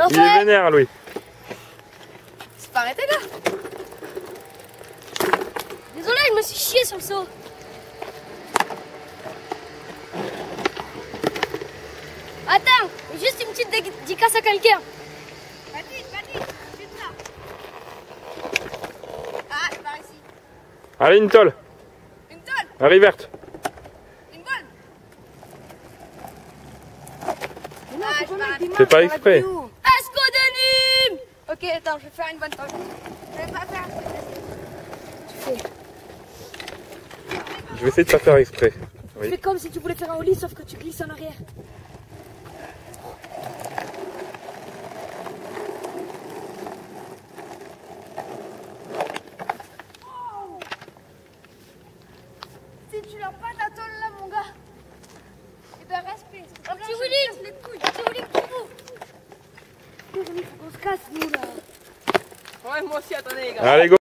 Il est vénère, Louis. C'est pas arrêté là. Désolé, je me suis chié sur le saut. Attends, juste une petite dédicace à quelqu'un. Vas-y, fais ça. Ah, par ici. Allez, une tôle. Une tôle. Allez, verte. Une bonne. C'est pas exprès. Ascodenim. Ok, attends, je vais faire une bonne tôle. Je vais pas faire. Tu fais. Je vais essayer de pas faire exprès. Tu Oui. fais comme si tu voulais faire un ollie, sauf que tu glisses en arrière. Si tu l'as pas ta tôle là, mon gars, et ben respect. Un petit Willy, faut qu'on se casse, nous là. Ouais, moi aussi, attendez les gars. Allez, go.